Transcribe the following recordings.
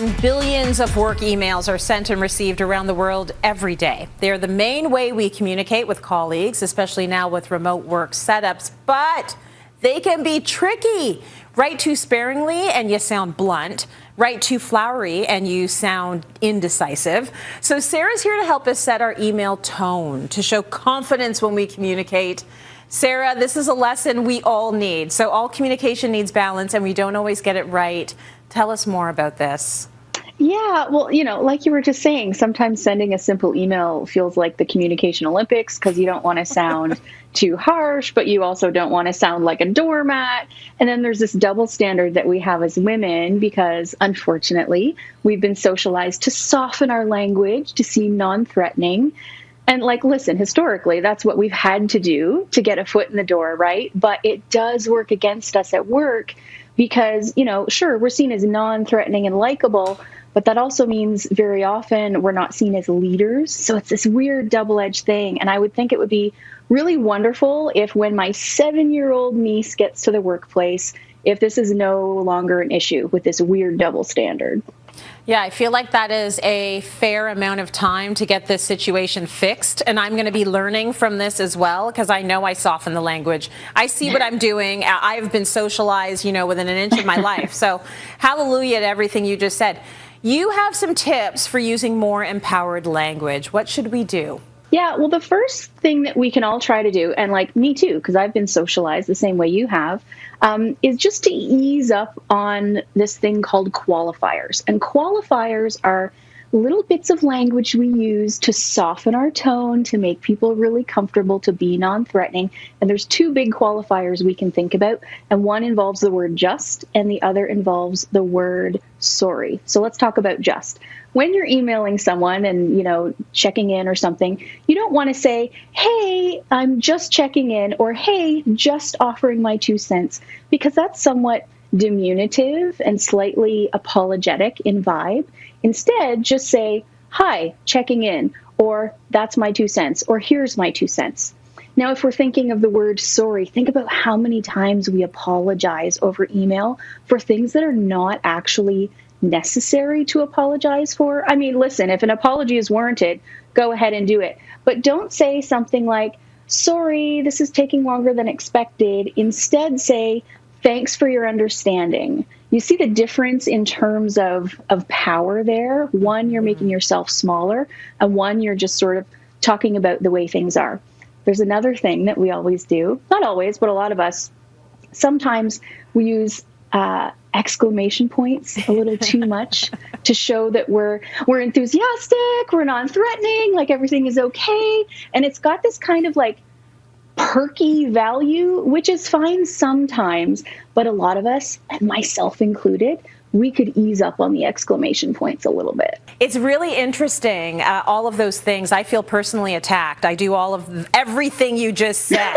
and billions of work emails are sent and received around the world every day. They are the main way we communicate with colleagues, especially now with remote work setups, but they can be tricky. Write too sparingly and you sound blunt. Write too flowery and you sound indecisive. So Sarah's here to help us set our email tone, to show confidence when we communicate. Sarah, this is a lesson we all need. So all communication needs balance and we don't always get it right. Tell us more about this. Yeah, well, like you were just saying, sometimes sending a simple email feels like the communication Olympics because you don't want to sound too harsh, but you also don't want to sound like a doormat. And then there's this double standard that we have as women because, unfortunately, we've been socialized to soften our language to seem non-threatening. And listen, historically, that's what we've had to do to get a foot in the door, right? But it does work against us at work because, sure, we're seen as non-threatening and likable, but that also means very often we're not seen as leaders. So it's this weird double-edged thing. And I would think it would be really wonderful if when my 7-year-old niece gets to the workplace, if this is no longer an issue with this weird double standard. Yeah, I feel like that is a fair amount of time to get this situation fixed. And I'm going to be learning from this as well, because I know I soften the language. I see what I'm doing. I've been socialized, within an inch of my life. So hallelujah to everything you just said. You have some tips for using more empowered language. What should we do? Yeah, well, the first thing that we can all try to do, and me too, because I've been socialized the same way you have, is just to ease up on this thing called qualifiers. And qualifiers are little bits of language we use to soften our tone, to make people really comfortable, to be non-threatening. And there's two big qualifiers we can think about. And one involves the word just, and the other involves the word sorry. So let's talk about just. When you're emailing someone and, checking in or something, you don't want to say, hey, I'm just checking in, or hey, just offering my 2 cents, because that's somewhat diminutive and slightly apologetic in vibe. Instead, just say, hi, checking in, or that's my 2 cents, or here's my 2 cents. Now, if we're thinking of the word sorry, think about how many times we apologize over email for things that are not actually necessary to apologize for. I mean, listen, if an apology is warranted, go ahead and do it. But don't say something like, sorry, this is taking longer than expected. Instead, say, thanks for your understanding. You see the difference in terms of power there? One, you're making yourself smaller, and one, you're just sort of talking about the way things are. There's another thing that we always do, not always, but a lot of us, sometimes we use exclamation points a little too much to show that we're enthusiastic, we're non-threatening, like everything is okay. And it's got this kind of perky value, which is fine sometimes, but a lot of us, and myself included, we could ease up on the exclamation points a little bit. It's really interesting, all of those things. I feel personally attacked. I do all of everything you just said.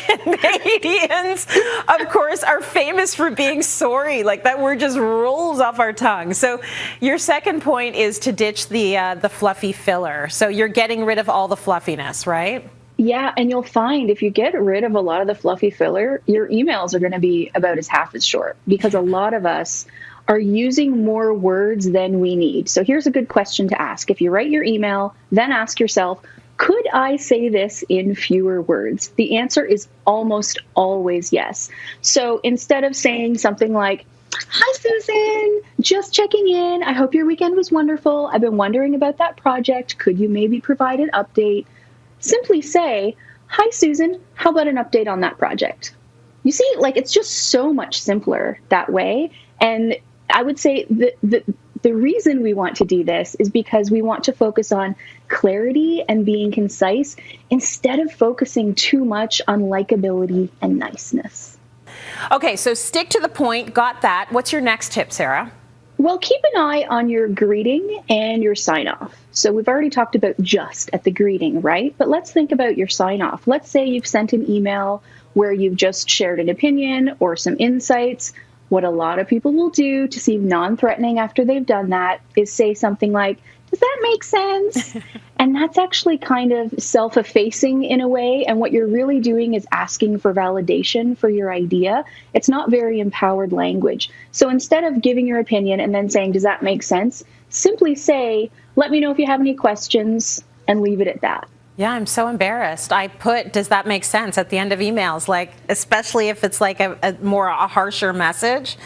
Canadians, of course, are famous for being sorry. That word just rolls off our tongue. So your second point is to ditch the fluffy filler. So you're getting rid of all the fluffiness, right? Yeah, and you'll find if you get rid of a lot of the fluffy filler, your emails are going to be about half as short, because a lot of us are using more words than we need. So here's a good question to ask. If you write your email, then ask yourself, could I say this in fewer words? The answer is almost always yes. So instead of saying something like, hi, Susan, just checking in. I hope your weekend was wonderful. I've been wondering about that project. Could you maybe provide an update? Simply say, hi, Susan, how about an update on that project? You see, it's just so much simpler that way. And I would say the reason we want to do this is because we want to focus on clarity and being concise instead of focusing too much on likability and niceness. Okay, so stick to the point. Got that. What's your next tip, Sarah? Well, keep an eye on your greeting and your sign-off. So we've already talked about just at the greeting, right? But let's think about your sign-off. Let's say you've sent an email where you've just shared an opinion or some insights. What a lot of people will do to seem non-threatening after they've done that is say something like, does that make sense? And that's actually kind of self-effacing in a way. And what you're really doing is asking for validation for your idea. It's not very empowered language. So instead of giving your opinion and then saying, does that make sense? Simply say, let me know if you have any questions, and leave it at that. Yeah, I'm so embarrassed. I put, does that make sense at the end of emails, like, especially if it's like a harsher message.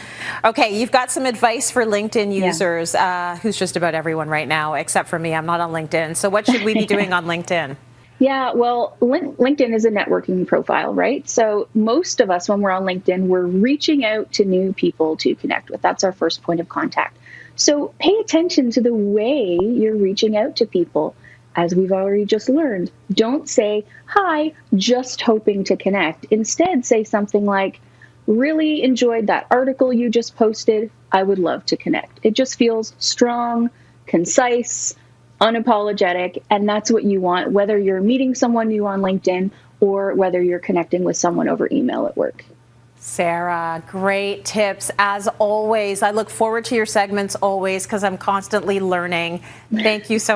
Okay, you've got some advice for LinkedIn users, who's just about everyone right now, except for me. I'm not on LinkedIn. So what should we be doing on LinkedIn? Yeah, well, LinkedIn is a networking profile, right? So most of us, when we're on LinkedIn, we're reaching out to new people to connect with. That's our first point of contact. So pay attention to the way you're reaching out to people. As we've already just learned, don't say, hi, just hoping to connect. Instead, say something like, really enjoyed that article you just posted. I would love to connect. It just feels strong, concise, unapologetic, and that's what you want, whether you're meeting someone new on LinkedIn or whether you're connecting with someone over email at work. Sarah, great tips as always. I look forward to your segments always because I'm constantly learning. Thank you so much.